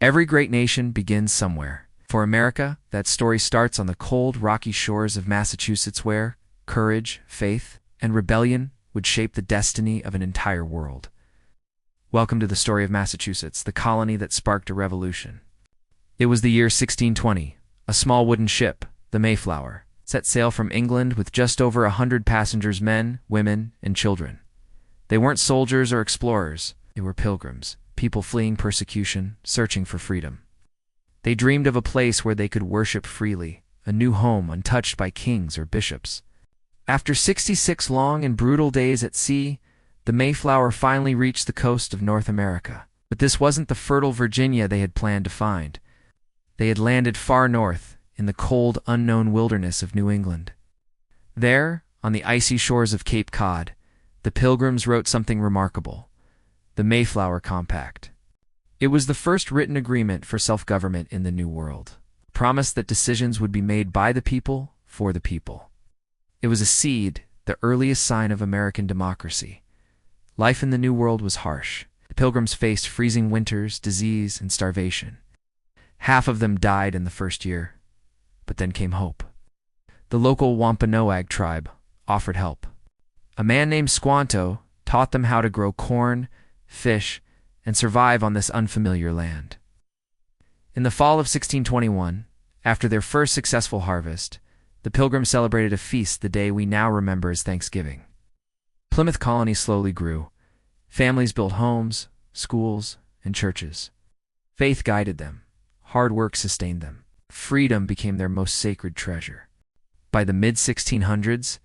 Every great nation begins somewhere. For America, that story starts on the cold, rocky shores of Massachusetts where courage, faith, and rebellion would shape the destiny of an entire world. Welcome to the story of Massachusetts, the colony that sparked a revolution. It was the year 1620. A small wooden ship, the Mayflower, set sail from England with just over 100 passengers, men, women, and children. They weren't soldiers or explorers. They were pilgrims, people fleeing persecution, searching for freedom. They dreamed of a place where they could worship freely, a new home untouched by kings or bishops. After 66 long and brutal days at sea, the Mayflower finally reached the coast of North America. But this wasn't the fertile Virginia they had planned to find. They had landed far north, in the cold, unknown wilderness of New England. There, on the icy shores of Cape Cod, the Pilgrims wrote something remarkable: the Mayflower Compact. It was the first written agreement for self-government in the New World, a promise that decisions would be made by the people, for the people. It was a seed, the earliest sign of American democracy. Life in the New World was harsh. The Pilgrims faced freezing winters, disease, and starvation. Half of them died in the first year, but then came hope. The local Wampanoag tribe offered help. A man named Squanto taught them how to grow corn, fish, and survive on this unfamiliar land. In the fall of 1621, after their first successful harvest, the Pilgrims celebrated a feast the day we now remember as Thanksgiving. Plymouth Colony slowly grew. Families built homes, schools, and churches. Faith guided them. Hard work sustained them. Freedom became their most sacred treasure. By the mid-1600s,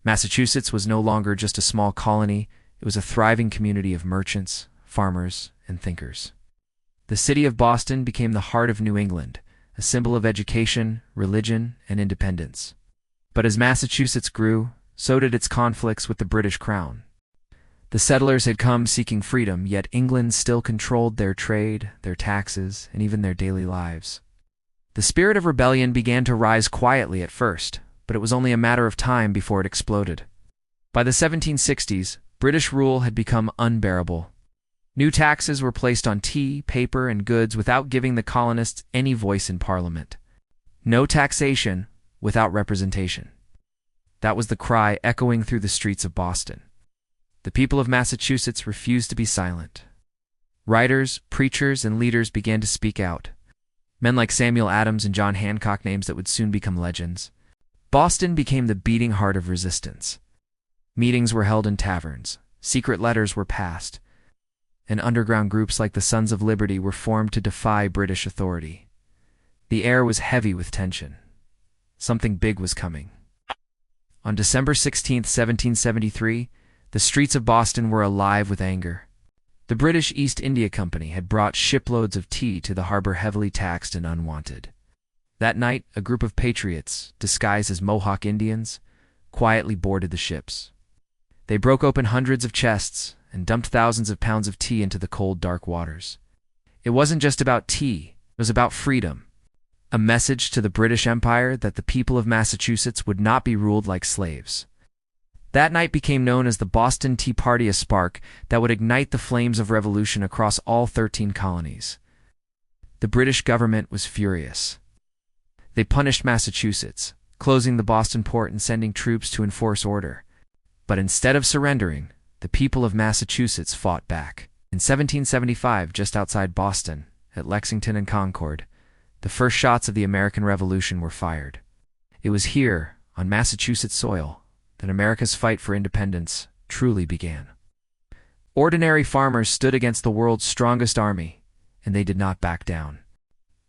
Massachusetts was no longer just a small colony. It was a thriving community of merchants, farmers, and thinkers. The city of Boston became the heart of New England, a symbol of education, religion, and independence. But as Massachusetts grew, so did its conflicts with the British crown. The settlers had come seeking freedom, yet England still controlled their trade, their taxes, and even their daily lives. The spirit of rebellion began to rise quietly at first, but it was only a matter of time before it exploded. By the 1760s, British rule had become unbearable. New taxes were placed on tea, paper, and goods without giving the colonists any voice in Parliament. No taxation without representation. That was the cry echoing through the streets of Boston. The people of Massachusetts refused to be silent. Writers, preachers, and leaders began to speak out. Men like Samuel Adams and John Hancock, names that would soon become legends. Boston became the beating heart of resistance. Meetings were held in taverns, secret letters were passed, and underground groups like the Sons of Liberty were formed to defy British authority. The air was heavy with tension. Something big was coming. On December 16, 1773, the streets of Boston were alive with anger. The British East India Company had brought shiploads of tea to the harbor, heavily taxed and unwanted. That night, a group of patriots, disguised as Mohawk Indians, quietly boarded the ships. They broke open hundreds of chests and dumped thousands of pounds of tea into the cold, dark waters. It wasn't just about tea, it was about freedom. A message to the British Empire that the people of Massachusetts would not be ruled like slaves. That night became known as the Boston Tea Party, a spark that would ignite the flames of revolution across all 13 colonies. The British government was furious. They punished Massachusetts, closing the Boston port and sending troops to enforce order. But instead of surrendering, the people of Massachusetts fought back. In 1775, just outside Boston, at Lexington and Concord, the first shots of the American Revolution were fired. It was here, on Massachusetts soil, that America's fight for independence truly began. Ordinary farmers stood against the world's strongest army, and they did not back down.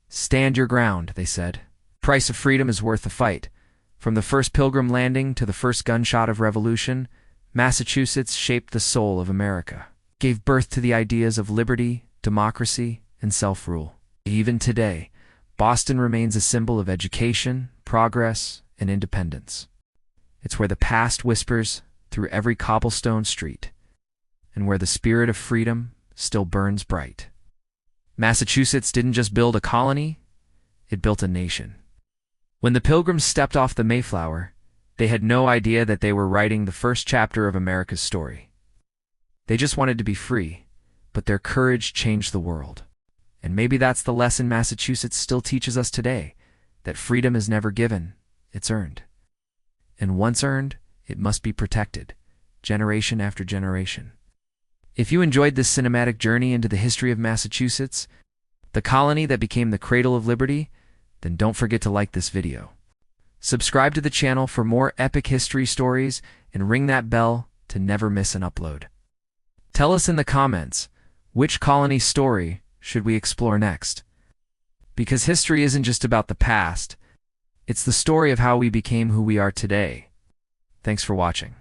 "Stand your ground," they said. "Price of freedom is worth the fight." From the first Pilgrim landing to the first gunshot of revolution, Massachusetts shaped the soul of America, gave birth to the ideas of liberty, democracy, and self-rule. Even today, Boston remains a symbol of education, progress, and independence. It's where the past whispers through every cobblestone street, and where the spirit of freedom still burns bright. Massachusetts didn't just build a colony, it built a nation. When the Pilgrims stepped off the Mayflower, they had no idea that they were writing the first chapter of America's story. They just wanted to be free, but their courage changed the world. And maybe that's the lesson Massachusetts still teaches us today, that freedom is never given, it's earned. And once earned, it must be protected, generation after generation. If you enjoyed this cinematic journey into the history of Massachusetts, the colony that became the cradle of liberty, then don't forget to like this video. Subscribe to the channel for more epic history stories and ring that bell to never miss an upload. Tell us in the comments, which colony story should we explore next? Because history isn't just about the past, it's the story of how we became who we are today. Thanks for watching.